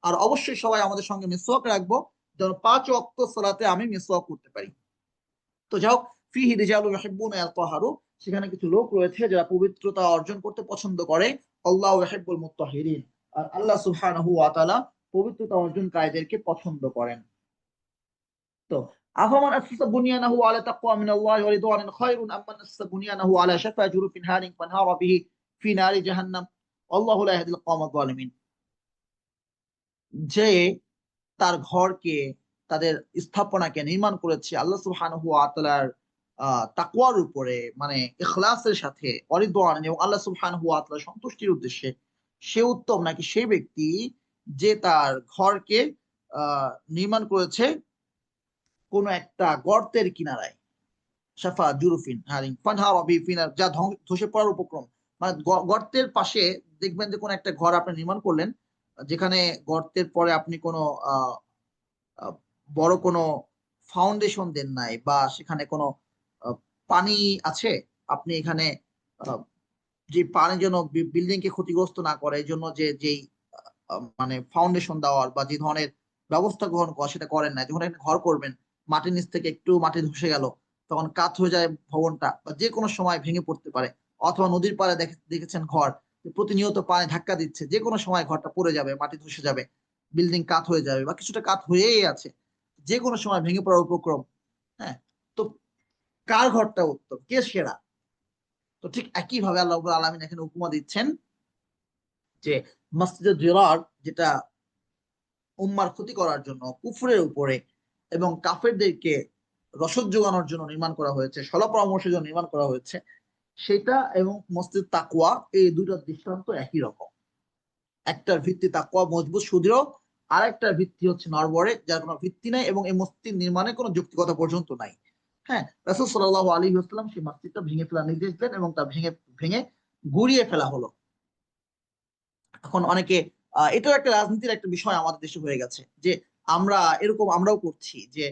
আর অবশ্যই সবাই আমাদের সঙ্গে মিসওয়াক রাখবো, যেন 5 ওয়াক্ত সালাতে আমি মিসওয়াক করতে পারি। তো যাই হোক, ফিহি রিজালুন ইউহিব্বুনা ইয়াতাহহারু, সেখানে কিছু লোক রয়েছে যারা পবিত্রতা অর্জন করতে পছন্দ করে। আল্লাহু ইউহিব্বুল মুত্তাহিরিন, আর আল্লাহ সুবহানাহু ওয়া তাআলা পবিত্রতা অর্জনকারীদেরকে পছন্দ করেন। তো আফামান আসাসা বুনিয়ানাহু আলা তাকওয়া মিনাল্লাহি ওয়া রিদওয়ানিন খায়রুন আম্মান আসাসা বুনিয়ানাহু আলা শাফা জুরুফিন হারিন ফানহারা বিহি ফি নারি জাহান্নাম আল্লাহু লা ইয়াহদিল কওমাজ জালিমিন। যে তার ঘরকে, তাদের স্থাপনাকে নির্মাণ করেছে আল্লাহ সুবহানাহু ওয়া তাআলার তাকওয়ার উপরে, মানে ইখলাসের সাথে, অরিদওয়ান এবং আল্লাহ সুবহানাহু ওয়া তাআলার সন্তুষ্টির উদ্দেশ্যে, সে উত্তম নাকি সেই ব্যক্তি যে তার ঘরকে নির্মাণ করেছে কোন একটা গর্তের কিনারায়, শাফা জুরুফিন হারিন ফানহারা বিহি ফি নার, যা ধসে পড়ার উপক্রম। মানে গর্তের পাশে দেখবেন যে কোন একটা ঘর আপনি নির্মাণ করলেন, যেখানে গর্তের পরে আপনি কোনো আহ বড় কোনো ফাউন্ডেশন দেন নাই, বা সেখানে কোনো পানি আছে, আপনি এখানে যে পানি যেন বিল্ডিং কে ক্ষতিগ্রস্ত না করে এই জন্য যেই মানে ফাউন্ডেশন দেওয়ার বা যে ধরনের ব্যবস্থা গ্রহণ করা সেটা করেন না। যখন একটা ঘর করবেন, মাটির নিচ থেকে একটু মাটি ধসে গেল, তখন কাত হয়ে যায় ভবনটা, বা যে কোনো সময় ভেঙে পড়তে পারে। অথবা নদীর পাড়ে দেখেছেন ঘর, প্রতিনিয়ত পানি ধাক্কা দিচ্ছে, যে কোনো সময় ঘরটা পড়ে যাবে, মাটি ধসে যাবে, বিল্ডিং কাত হয়ে যাবে, বা কিছুটা কাত হয়েই আছে, যে কোনো সময় ভেঙে পড়ার উপক্রম। হ্যাঁ, তো কার ঘরটা উত্তম, কে সেরা? তো ঠিক একই ভাবে আল্লাহ রাব্বুল আলামিন এখানে উপমা দিচ্ছেন যে মসজিদে দিরার, যেটা উম্মার ক্ষতি করার জন্য, কুফরের উপরে এবং কাফেরদেরকে রসদ যোগানোর জন্য নির্মাণ করা হয়েছে, সলা পরামর্শের জন্য নির্মাণ করা হয়েছে, সেটা এবং মসজিদ তাকওয়া, এই দুইটার দৃষ্টান্ত একই রকম। একটার ভিত্তি তাকওয়া মজবুত সুদৃঢ়, আর একটার ভিত্তি হচ্ছে নড়বড়ে, যার কোনো ভিত্তি নাই এবং এই মসজিদ নির্মাণে কোনো যৌক্তিকতা পর্যন্ত নাই। হ্যাঁ, রাসূল সাল্লাল্লাহু আলাইহি ওয়াসাল্লাম সেই মসজিদটা ভেঙে ফেলার নির্দেশ দেন এবং তা ভেঙে ভেঙে গুড়িয়ে ফেলা হলো। এখন অনেকে এটাও একটা রাজনীতির একটা বিষয় আমাদের দেশে হয়ে গেছে, যে আমরাও করছি যে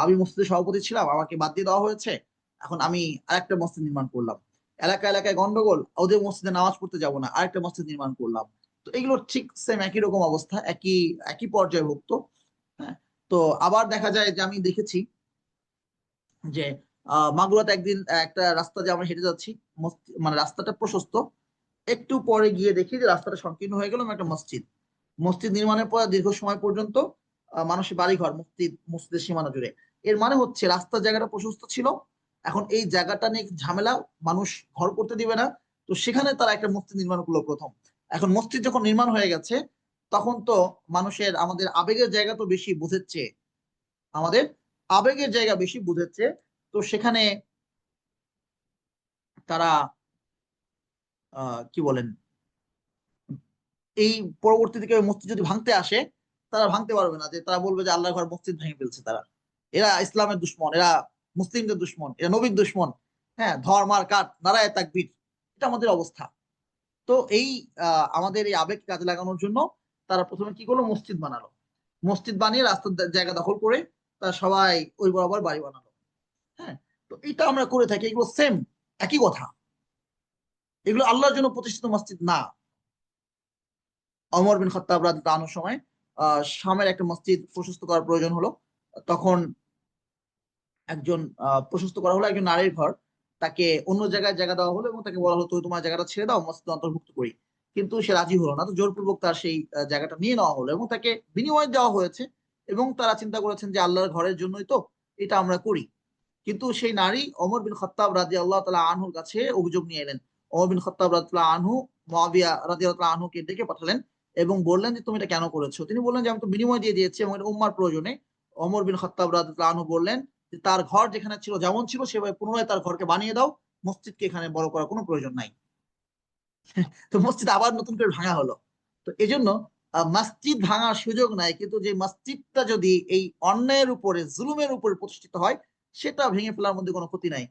আমি মসজিদের সভাপতি ছিলাম, আমাকে বাদ দিয়ে দেওয়া হয়েছে, এখন আমি আরেকটা মসজিদ নির্মাণ করলাম। এলাকায় গন্ডগোল, ওদের মসজিদে নামাজ পড়তে যাব না, আরেকটা মসজিদ নির্মাণ করলাম। তো এগুলো ঠিক সেম একই রকম অবস্থা, একই পর্যায়ভুক্ত। হ্যাঁ, তো আবার দেখা যায় যে আমি দেখেছি যে মাগুরাতে একদিন একটা রাস্তা দিয়ে আমরা হেঁটে যাচ্ছি, মানে রাস্তাটা প্রশস্ত, একটু পরে গিয়ে দেখি যে রাস্তাটা সংকীর্ণ হয়ে গেল, একটা মসজিদ নির্মাণের পর দীর্ঘ সময় পর্যন্ত মানুষের বাড়িঘর মসজিদের সীমানা জুড়ে। এর মানে হচ্ছে রাস্তার জায়গাটা প্রশস্ত ছিল, এখন এই জায়গাটা নিয়ে ঝামেলা, মানুষ ঘর করতে দিবে না, তো সেখানে তারা একটা মসজিদ নির্মাণ করলো প্রথম। এখন মসজিদ যখন নির্মাণ হয়ে গেছে, তখন তো আমাদের আবেগের জায়গা তো বেশি বুঝেছে, আমাদের আবেগের জায়গা বেশি বুঝেছে। তো সেখানে তারা কি বলেন, এই পরবর্তীতে কেউ মসজিদ যদি ভাঙতে আসে, তারা ভাঙতে পারবে না, যে তারা বলবে যে আল্লাহর ঘর মসজিদ ভেঙে ফেলছে তারা, এরা ইসলামের দুশ্মন, এরা মুসলিমদের দুশ্মন, এরা নবীর দুশ্মন। হ্যাঁ, ধর্মার কাঠ নারায়ে তাকবীর, এটা আমাদের অবস্থা। তো আমাদের এই আবেগ কাজে লাগানোর জন্য তারা প্রথমে কি করলো, মসজিদ বানালো, মসজিদ বানিয়ে রাস্তার জায়গা দখল করে তারা সবাই ওই বরাবর বাড়ি বানালো। হ্যাঁ, তো এটা আমরা করে থাকি, এগুলো সেম একই কথা, এগুলো আল্লাহর জন্য প্রতিষ্ঠিত মসজিদ না। ওমর বিন খাত্তাব রাদিয়াল্লাহু আনহুর সময় শামের একটা মসজিদ প্রশস্ত করার প্রয়োজন হলো, তখন প্রশস্ত করা হলো একজন নারীর ঘর, তাকে অন্য জায়গায় জায়গা দেওয়া হলো এবং তাকে বলা হলো তুমি তোমার জায়গাটা ছেড়ে দাও, মসজিদ অন্তর্ভুক্ত করি। কিন্তু সে রাজি হলো না, তো জোরপূর্বক তার সেই জায়গাটা নিয়ে নেওয়া হলো এবং তাকে বিনিময় দেওয়া হয়েছে, এবং তারা চিন্তা করেছেন যে আল্লাহর ঘরের জন্যই তো এটা আমরা করি। কিন্তু সেই নারী ওমর বিন খাত্তাব রাদিয়াল্লাহু তাআলা আনহুর কাছে অভিযোগ নিয়ে এলেন। ওমর বিন খাত্তাব রাদিয়াল্লাহু আনহু মুআবিয়া রাদিয়াল্লাহু তাআলা আনহুকে ডেকে পাঠালেন এবং বললেন যে তুমি এটা কেন করেছো? তিনি বললেন যে আমি তো বিনিময় দিয়ে দিয়েছি এবং এটা উম্মার প্রয়োজনে। ওমর বিন খাত্তাব রাদিয়াল্লাহু আনহু বললেন যে তার ঘর যেখানে ছিল যেমন ছিল সেভাবে পুনরায় তার ঘরকে বানিয়ে দাও, মসজিদকে এখানে বড় করার কোনো প্রয়োজন নাই। তো মসজিদ আবার নতুন করে ভাঙা হলো। তো এজন্য মসজিদ ভাঙার সুযোগ নাই, কিন্তু যে মসজিদটা যদি এই অন্যায়ের উপরে জুলুমের উপরে প্রতিষ্ঠিত হয় সেটা ভেঙে ফেলার মধ্যে কোনো ক্ষতি নাই।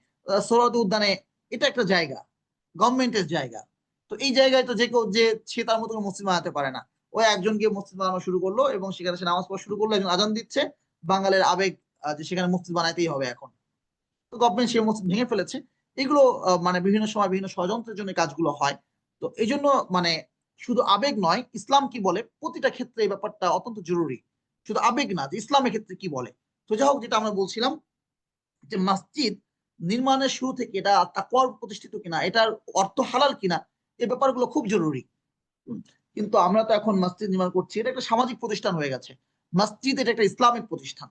সোহরাওয়ার্দী উদ্যানে এটা একটা জায়গা, গভর্নমেন্টের জায়গা। তো এই জায়গায় তো যে কেউ যে সে তার মতো মসজিদ বানাতে পারে না। ওই একজন গিয়ে মসজিদ বানানো শুরু করলো এবং সেখানে সে নামাজ পড়া শুরু করলো, একজন আজান দিচ্ছে, বাঙালির আবেগ যে সেখানে মসজিদ বানাইতেই হবে এখন। তো গভর্নমেন্ট সে মসজিদ ভেঙে ফেলেছে। এগুলো মানে বিভিন্ন সময় বিভিন্ন ষড়যন্ত্রের জন্য কাজগুলো হয়। তো এই জন্য মানে শুধু আবেগ নয়, ইসলাম কি বলে প্রতিটা ক্ষেত্রে এই ব্যাপারটা অত্যন্ত জরুরি। শুধু আবেগ না, যে ইসলামের ক্ষেত্রে কি বলে। তো যাই হোক, যেটা আমরা বলছিলাম যে মসজিদ নির্মাণের শুরু থেকে এটা তাকওয়ার প্রতিষ্ঠিত কিনা, এটার অর্থ হালাল কিনা, এই ব্যাপারগুলো খুব জরুরি। কিন্তু আমরা তো এখন মসজিদ নির্মাণ করছি, এটা একটা সামাজিক প্রতিষ্ঠান হয়ে গেছে। মসজিদ এটা একটা ইসলামিক প্রতিষ্ঠান।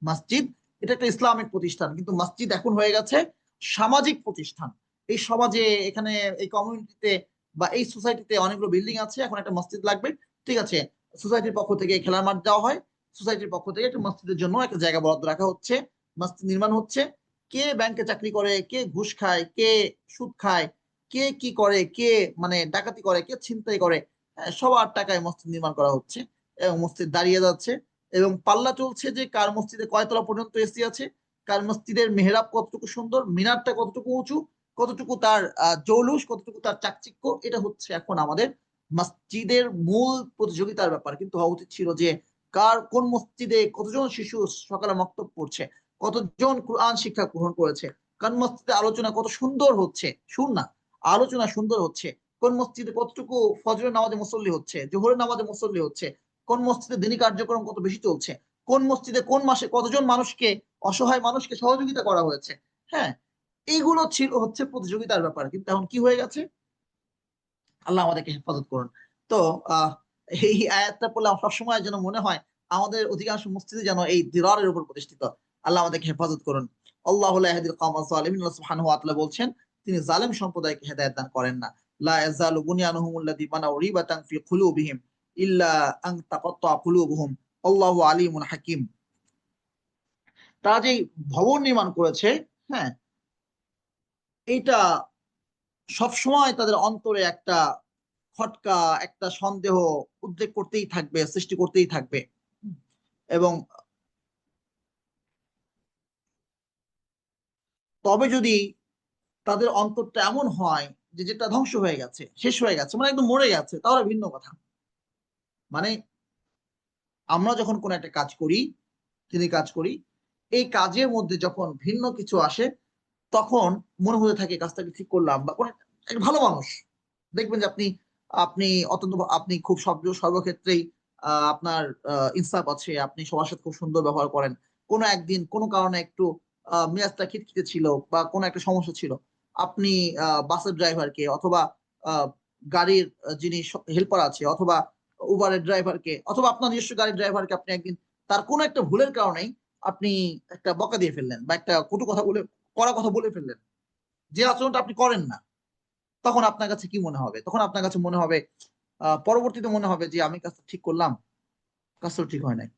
মসজিদ এটা একটা ইসলামিক প্রতিষ্ঠান, কিন্তু মসজিদ এখন হয়ে গেছে সামাজিক প্রতিষ্ঠান। এই সমাজে, এখানে এই কমিউনিটিতে বা এই সোসাইটিতে অনেকগুলো বিল্ডিং আছে, এখন একটা মসজিদ লাগবে। ঠিক আছে, সোসাইটির পক্ষ থেকে খেলার মাঠ দেওয়া হয়, সোসাইটির পক্ষ থেকে একটা মসজিদের জন্য একটা জায়গা বরাদ্দ রাখা হচ্ছে, মসজিদ নির্মাণ হচ্ছে। কে ব্যাংকে চাকরি করে, কে ঘুষ খায়, কে সুদ খায়, কে কি করে, কে মানে ডাকাতি করে, কে ছিনতাই করে, সবার টাকায় মসজিদ নির্মাণ করা হচ্ছে এবং মসজিদ দাঁড়িয়ে যাচ্ছে। এবং পাল্লা চলছে যে কার মসজিদে কয়তলা পর্যন্ত এসি আছে, কার মসজিদের মেহরাব কতটুকু সুন্দর, মিনারটা কতটুকু উঁচু, কতটুকু তার জৌলুস, কতটুকু তার চাকচিক্য। এটা হচ্ছে এখন আমাদের মসজিদের মূল প্রতিযোগিতার ব্যাপার। কিন্তু হওয়া উচিত ছিল যে কার কোন মসজিদে কতজন শিশু সকালে মক্তব পড়ছে, কতজন কোরআন শিক্ষা গ্রহণ করেছে, কোন মসজিদে আলোচনা কত সুন্দর হচ্ছে, শুন না, আলোচনা সুন্দর হচ্ছে, কোন মসজিদে কতটুকু ফজরের নামাজে মুসল্লি হচ্ছে, জোহরের নামাজে মুসল্লি হচ্ছে, কোন মসজিদে দিনী কার্যক্রম কত বেশি চলছে, কোন মসজিদে কোন মাসে কতজন মানুষকে, অসহায় মানুষকে সহযোগিতা করা হয়েছে। হ্যাঁ, এইগুলো ছিল হচ্ছে প্রতিযোগিতার ব্যাপার। কিন্তু এখন কি হয়ে গেছে, আল্লাহ আমাদেরকে হেফাজত করুন। তো আহ এই আয়াতটা পড়লে আমার সবসময় যেন মনে হয় আমাদের অধিকাংশ মসজিদে যেন এই দিরারের উপর প্রতিষ্ঠিত। আল্লাহ আমাদেরকে হেফাজত করুন। আল্লাহু লা ইয়াহদিল কওমাজ জালিমিন, আল্লাহ সুবহানাহু ওয়া তাআলা বলছেন তিনি জালেম সম্প্রদায়কে হেদায়েত দান করেন না। লা ইয়াজালু বুনিয়ানুহুম আল্লাযী বানাউ রিবাতান ফি কুলুবিহিম ইল্লা আন তাকাত্তা কুলুবুহুম আল্লাহু আলিমুন হাকিম। তারা যে ভবন নির্মাণ করেছে, হ্যাঁ, এটা সবসময় তাদের অন্তরে একটা খটকা, একটা সন্দেহ উদ্রেক করতেই থাকবে, সৃষ্টি করতেই থাকবে। এবং তবে যদি তাদের অন্তরটা এমন হয় যে যেটা ধ্বংস হয়ে গেছে, শেষ হয়ে গেছে, মানে একদম মরে গেছে, তাহলে ভিন্ন কথা। মানে আমরা যখন কোন একটা কাজ করি, তিনি কাজ করি, এই কাজের মধ্যে যখন ভিন্ন কিছু আসে, তখন মনে হতে থাকে কাজটাকে ঠিক করলাম, বা কোন একটা ভালো মানুষ দেখবেন যে আপনি আপনি অত্যন্ত আপনি খুব সর্বক্ষেত্রেই আপনার ইনসাফ আছে, আপনি সবার সাথে খুব সুন্দর ব্যবহার করেন। কোনো একদিন কোনো কারণে একটু মেজাজটা খিটখিটে ছিল বা কোনো একটা সমস্যা ছিল, আপনি বাসের ড্রাইভারকে অথবা আহ, গাড়ির যিনি হেল্পার আছে অথবা উবারের ড্রাইভারকে অথবা আপনার নিজস্ব গাড়ির ড্রাইভারকে আপনি একদিন তার কোনো একটা ভুলের কারণেই আপনি একটা বকা দিয়ে ফেললেন বা একটা কটু কথা বলে, কড়া কথা বলে ফেললেন, যে আচরণটা আপনি করেন না। তখন আপনার কাছে কি মনে হবে? তখন আপনার কাছে মনে হবে, পরবর্তীতে মনে হবে যে আমি কাজটা ঠিক করলাম, কাজটা ঠিক হয় নাই।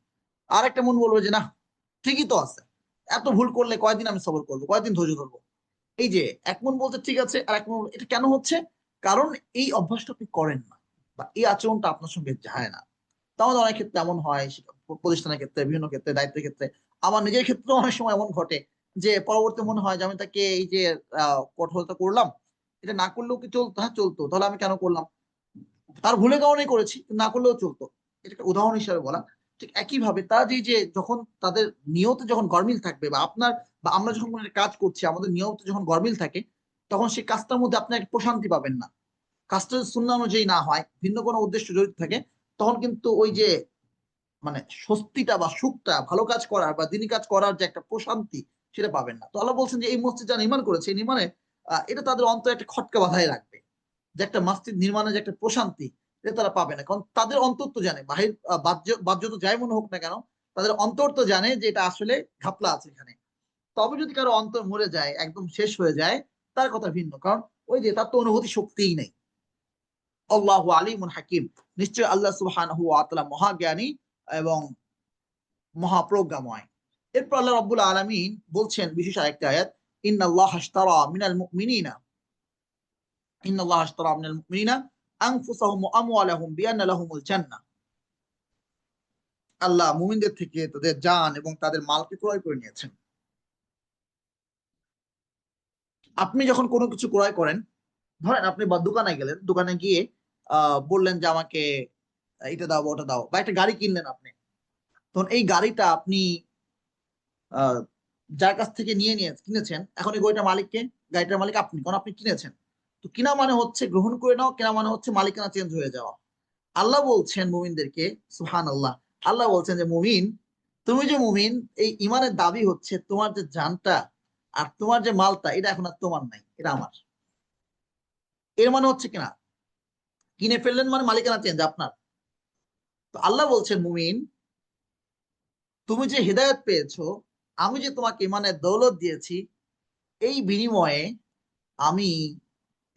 আর একটা মন বলবে যে না, ঠিকই তো আছে, এত ভুল করলে কয়দিন আমি সবর করবো, কয়দিন ধৈর্য ধরবো। এই যে এক মন বলতে ঠিক আছে, আর এক মন এটা কেন হচ্ছে? কারণ এই অভ্যাসটা আপনি করেন না বা এই আচরণটা আপনার সঙ্গে যায় না। তাহলে অনেক ক্ষেত্রে এমন হয়, প্রতিষ্ঠানের ক্ষেত্রে, বিভিন্ন ক্ষেত্রে, দায়িত্বের ক্ষেত্রে, আমার নিজের ক্ষেত্রেও অনেক সময় এমন ঘটে যে পরবর্তী মনে হয় যে আমি তাকে এই যে কঠোরতা করলাম, এটা না করলেও কি চলতো? হ্যাঁ চলতো, তাহলে আমি কেন করলাম? তার ভুলের কারণেই করেছি, না করলেও চলতো। এটা একটা উদাহরণ হিসাবে বলা। ঠিক একইভাবে তারা যে যখন তাদের নিয়তে যখন গরমিল থাকবে বা আপনার বা আমরা যখন কোনো একটা কাজ করছি, আমাদের নিয়তে যখন গরমিল থাকে, তখন সেই কাজটার মধ্যে আপনি একটা প্রশান্তি পাবেন না। কাজটা যদি সুন্নাহ অনুযায়ী না হয়, ভিন্ন কোনো উদ্দেশ্য জড়িত থাকে, তখন কিন্তু ওই যে মানে স্বস্তিটা বা সুখটা, ভালো কাজ করার বা দিনী কাজ করার যে একটা প্রশান্তি, সেটা পাবেন না। তো আল্লাহ বলছেন যে এই মসজিদ যারা নির্মাণ করেছে, এই নির্মাণে এটা তাদের অন্তরে একটা খটকা বাঁধায় রাখবে, যে একটা মসজিদ নির্মাণের যে একটা প্রশান্তি, এটা তারা পাবে না। কারণ তাদের অন্তর তো জানে, বাহির বাহ্য তো যাই মনে হোক না কেন, তাদের অন্তর তো জানে যে এটা আসলে ঘাপলা আছে এখানে। তবে যদি কারো অন্তর মরে যায়, একদম শেষ হয়ে যায়, তার কথা ভিন্ন। কারণ ওই যে তার তো অনুভূতি শক্তিই নেই। আল্লাহু আলিমুন হাকিম, নিশ্চয় আল্লাহ সুবহানাহু ওয়া তাআলা মহাজ্ঞানী এবং মহাপ্রজ্ঞাময়। এরপর আল্লাহ রাব্বুল আলামিন বলছেন বিশেষ আরেকটা আয়াত, ইন্নাল্লাহা আশতারা মিনাল মুমিনিনা ইন্নাল্লাহা আশতারা মিনাল মুমিনিনা আনফুসাহুম ওয়া আমওয়ালাহুম বিআন্না লাহুমুল জান্নাহ। আল্লাহ মুমিনদের থেকে তাদের জান এবং তাদের মালকে ক্রয় করে নিয়েছেন। আপনি যখন কোনো কিছু ক্রয় করেন, ধরেন আপনি দোকানে গেলেন, দোকানে গিয়ে বললেন যে আমাকে এটা দাও ওটা দাও, বা একটা গাড়ি কিনলেন আপনি, তখন এই গাড়িটা আপনি আহ, যার কাছ থেকে কিনেছেন, এখন এই গাড়িটার মালিককে, গাড়িটার মালিক আপনি, কারণ আপনি কিনেছেন। তো কিনা মানে হচ্ছে গ্রহণ করে নাও, কেনা মানে হচ্ছে মালিকানা চেঞ্জ হয়ে যাওয়া। আল্লাহ বলছেন মুমিনদেরকে, সুবহানাল্লাহ, আল্লাহ বলছেন যে মুমিন, তুমি যে মুমিন, এই ইমানের দাবি হচ্ছে তোমার যে জানটা আর তোমার যে মালটা, এটা এখন আর তোমার নাই, এটা আমার। এর মানে হচ্ছে কিনা, কিনে ফেললেন মানে মালিকানা চেঞ্জ আপনার। তো আল্লাহ বলছেন মুমিন, তুমি যে হেদায়েত পেয়েছো, আমি যে তোমাকে ইমানের দৌলত দিয়েছি, এই বিনিময়ে আমি,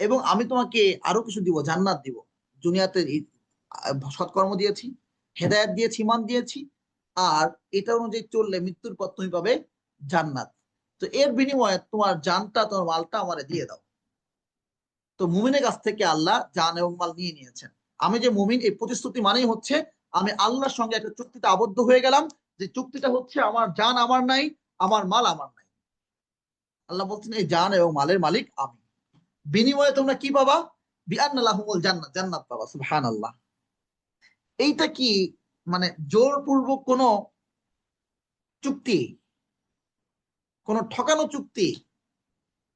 এবং আমি তোমাকে আরো কিছু দিব, জান্নাত দিব। দুনিয়াতে সৎকর্ম দিয়েছি, হেদায়েত দিয়েছি, ইমান দিয়েছি, আর এটা অনুযায়ী চললে মৃত্যুর পর তুমি পাবে জান্নাত। তো এর বিনিময়ে তোমার জানটা, তোমার মালটা আমারে দিয়ে দাও। তো মুমিনের কাছ থেকে আল্লাহ জান এবং মাল নিয়ে নিয়েছেন। আমি যে মুমিন, এই প্রতিশ্রুতি মানেই হচ্ছে আমি আল্লাহর সঙ্গে একটা চুক্তিতে আবদ্ধ হয়ে গেলাম, যে চুক্তিটা হচ্ছে আমার জান আমার নাই, আমার মাল আমার নাই। আল্লাহ বলছেন এই জান এবং মালের মালিক আমি। বিনিময়ে তোমরা কি পাবা? বিআন্না লাহুমুল জান্নাত, জান্নাত পাবা। সুবহানাল্লাহ। এইটা কি মানে জোরপূর্বক কোন চুক্তি, কোন ঠকানো চুক্তি?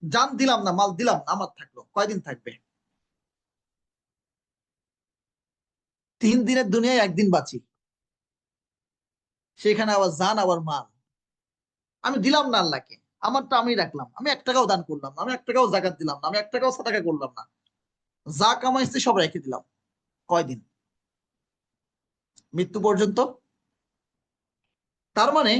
জান দিলাম না, মাল দিলাম না, আমার থাকলো, কয়দিন থাকবে? 3 দিনের দুনিয়ায় একদিন বাঁচি, সেখানে আবার জান আবার মাল। আমি দিলাম না আল্লাহকে, আমারটা আমি রাখলাম, আমি 1 টাকাও দান করলাম না, আমি 1 টাকাও জাকাত দিলাম না, আমি 1 টাকাও সাদাকা করলাম না, যা কামাইছি সব রেখে দিলাম। কয়দিন? মৃত্যু পর্যন্ত। তার মানে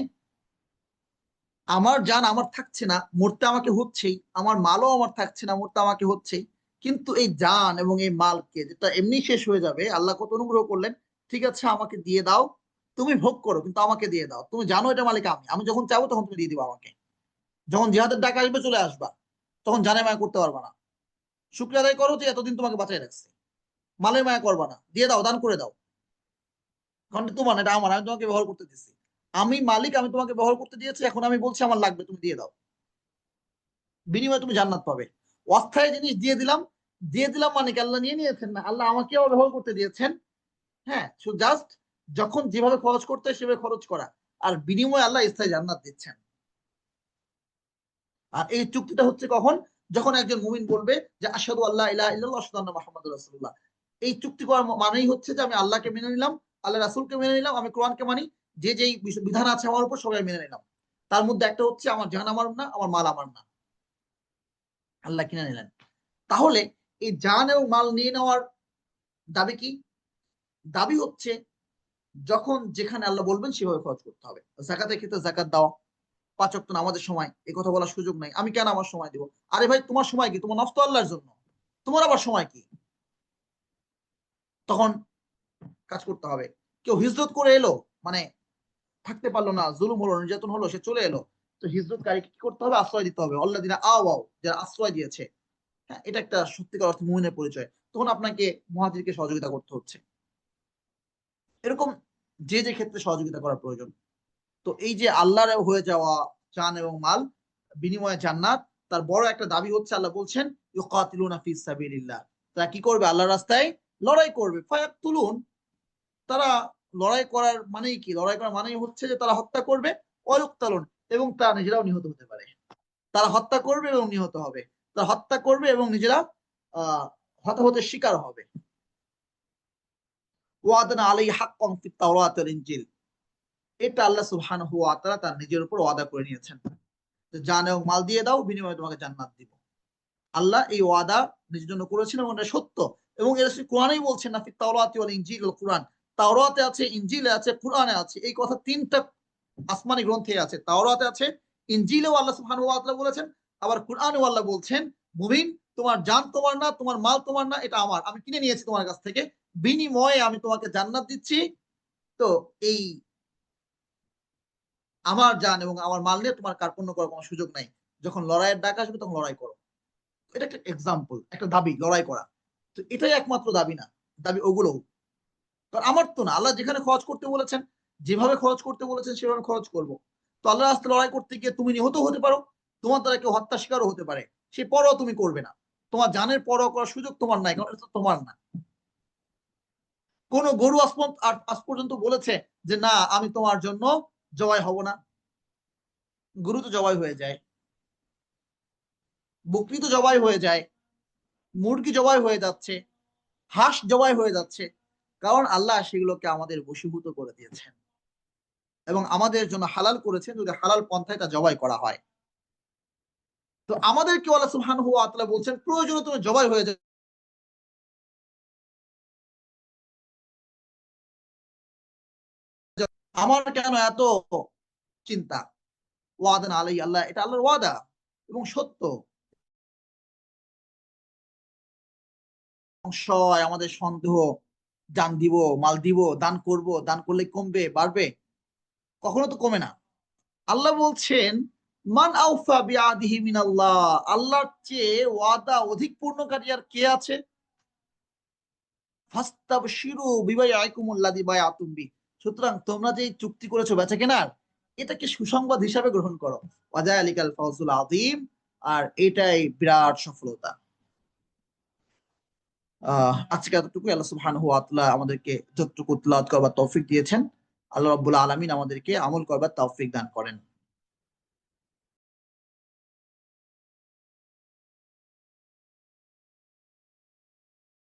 আমার জান আমার থাকছে না, মরতে আমাকে হচ্ছেই, আমার মালও আমার থাকছে না, মরতে আমাকে হচ্ছেই। কিন্তু এই জান এবং এই মালকে, যেটা এমনি শেষ হয়ে যাবে, আল্লাহ কত অনুগ্রহ করলেন, ঠিক আছে আমাকে দিয়ে দাও, তুমি ভোগ করো, কিন্তু আমাকে দিয়ে দাও। তুমি জানো এটা মালিক আমি, আমি যখন চাবো তখন তুমি দিয়ে দিবা আমাকে। যখন জিহাদের ডাক আসবে চলে আসবা, তখন জানে মায়া করতে পারবা না। শুক্রিয়া আদায় করো যে এতদিন তোমাকে বাঁচাই রাখছে। মালের মায়া করবা না, দিয়ে দাও, দান করে দাও, কারণ তোমার না, এটা আমার, আমি তোমাকে ব্যবহার করতে দিচ্ছি। আমি মালিক, আমি তোমাকে ব্যবহার করতে দিয়েছি, এখন আমি বলছি আমার লাগবে, তুমি দিয়ে দাও, বিনিময়ে তুমি জান্নাত পাবে। অস্থায়ী জিনিস দিয়ে দিলাম, দিয়ে দিলাম মানে কি আল্লাহ নিয়ে নিয়েছেন না, আল্লাহ আমাকে আবার ব্যবহার করতে দিয়েছেন। হ্যাঁ, জাস্ট যখন যেভাবে খরচ করতে হয় সেভাবে খরচ করা, আর বিনিময়ে আল্লাহ স্থায়ী জান্নাত দিচ্ছেন। আর এই চুক্তিটা হচ্ছে কখন? যখন একজন মুমিন বলবে যে আশহাদু আল্লা ইলাহা ইল্লাল্লাহ আশহাদু আন্না মুহাম্মাদুর রাসূলুল্লাহ। এই চুক্তি করার মানেই হচ্ছে যে আমি আল্লাহকে মেনে নিলাম, আল্লাহ রাসূলকে মেনে নিলাম, আমি কোরআনকে মানি, যে যেই বিধান আছে আমার উপর সবাই মেনে নিলাম। তার মধ্যে একটা হচ্ছে আমার জান আমার না, আমার মাল আমার না, আল্লাহ কিনে নিলেন। তাহলে এই জান এবং মাল নিয়ে নেওয়ার দাবি কি? দাবি হচ্ছে যখন যেখানে আল্লাহ বলবেন সেভাবে খরচ করতে হবে। জাকাতের ক্ষেত্রে জাকাত দেওয়া, 5 ওয়াক্ত নামাজের সময় এই কথা বলার সুযোগ নাই, আমি কেন আমার সময় দিব? আরে ভাই, তোমার সময় কি? তোমার নফস তো আল্লাহর জন্য, তোমার আবার সময় কি? তখন কাজ করতে হবে। কেউ হিজরত করে এলো, মানে থাকতে পারলো না, জুলুম হলো, নির্যাতন হলো, সে চলে এলো, তো হিজরতকারীকে কি করতে হবে? আশ্রয় দিতে হবে। আল্লাযিনা আওয়াও, যারা আশ্রয় দিয়েছে। হ্যাঁ, এটা একটা সত্যিকার অর্থে মুমিনের পরিচয়। তখন আপনাকে মুহাজিরকে সহযোগিতা করতে হচ্ছে। এরকম যে যে ক্ষেত্রে সহযোগিতা করার প্রয়োজন। তো এই যে আল্লাহর হয়ে যাওয়া জান এবং মাল, বিনিময়ে জান্নাত, তার বড় একটা দাবি হচ্ছে আল্লাহ বলছেন ইউকাতিলুনা ফিস সাবিলিল্লাহ। তারা কি করবে? আল্লাহর রাস্তায় লড়াই করবে। ফায়াকতুলুন, তারা লড়াই করার মানেই কি? লড়াই করার মানেই হচ্ছে যে তারা হত্যা করবে, ওয়ায়ুক্তালুন, এবং তারা নিজেরাও নিহত হতে পারে। তারা হত্যা করবে এবং নিহত হবে, তারা হত্যা করবে এবং নিজেরা হতাহতের শিকার হবে। ওয়াদানা আলাইহি হাক্কান ফিত তাওরাত ওয়াল ইনজিল, এটা আল্লাহ সুবহানাহু ওয়া তাআলা তার নিজের উপর ওয়াদা করে নিয়েছেন, যে জান এবং মাল দিয়ে দাও, বিনিময়ে তোমাকে জান্নাত দিব। আল্লাহ এই ওয়াদা নিজের জন্য করেছেন এবং এটা সত্য। এবং এর কোরআনেই বলছেন না, ফিত তাওরাতি ওয়াল ইনজিল ওয়াল কুরআন, তাওরাতে আছে, ইনজিলে আছে, কুরআনে আছে। এই কথা 3টা আসমানি গ্রন্থে আছে। তাওরাতে আছে, ইনজিলেও আল্লাহ সুবহানাহু ওয়া তাআলা বলেছেন, আবার কুরআনেও আল্লাহ বলছেন মুমিন, তোমার জান তোমার না, তোমার মাল তোমার না, এটা আমার, আমি কিনে নিয়েছি তোমার কাছ থেকে, বিনিময়ে আমি তোমাকে জান্নাত দিচ্ছি। তো এই আমার জান এবং আমার মাল নিয়ে তোমার কার্পণ্য করার কোনো সুযোগ নাই। যখন লড়াইয়ের ডাক আসবে তখন লড়াই করো। এটা একটা এক্সাম্পল, একটা দাবি, লড়াই করা। তো এটাই একমাত্র দাবি না, দাবি ওগুলোও। কারণ আমার তো না, আল্লাহ যেখানে খরচ করতে বলেছেন, যেভাবে খরচ করতে বলেছেন সেভাবে খরচ করব। তো আল্লাহ রাস্তায় লড়াই করতে গিয়ে তুমি নিহত হতে পারো, তোমার দ্বারা কেউ হত্যা শিকারও হতে পারে, সে পরও তুমি করবে না। তোমার জানের পরোয়া করার সুযোগ তোমার নাই, কারণ এটা তো তোমার না। কোন গরু আজ পর্যন্ত বলেছে যে না আমি তোমার জন্য জবাই হব না? গরু তো জবাই হয়ে যায়, বকরি তো জবাই হয়ে যায়, মুরগি জবাই হয়ে যাচ্ছে, হাঁস জবাই হয়ে যাচ্ছে, কারণ আল্লাহ সেগুলোকে আমাদের বশীভূত করে দিয়েছেন এবং আমাদের জন্য হালাল করেছেন যদি হালাল পন্থায় তা জবাই করা হয়। তো আমাদেরকে আল্লাহ সুবহানাহু ওয়া তাআলা বলছেন প্রয়োজনে তুমি জবাই হয়ে যাও। আমার কেন এত চিন্তা? ওয়াদান আলাই আল্লাহ, এটা আল্লাহর ওয়াদা এবং সত্য। সংশয়, আমাদের সন্দেহ, দান দিব, মাল দিব, দান করব, দান করলে কমবে বাড়বে? কখনো তো কমে না। আল্লাহ বলছেন মান আউফা বিআদিহি মিনাল্লাহ, আল্লাহর চেয়ে ওয়াদা অধিক পূর্ণকারী আর কে আছে? ফাস্তাবশিরু বিবাইআকুমুল্লাযী বায়াতুম বি, সুতরাং তোমরা যে চুক্তি করেছো বেচা কেনার, এটাকে সুসংবাদ হিসাবে গ্রহণ করো। ওয়াযালিকাল ফাওজুল আযীম, আর এটাই বিরাট সফলতা। আজকে এতটুকু। আল্লাহ সুবহানাহু ওয়া তাআলা আমাদেরকে যতটুকু তিলাওয়াত করবার তৌফিক দিয়েছেন, আল্লাহ রাব্বুল আলামিন আমাদেরকে আমল করবার তৌফিক দান করেন।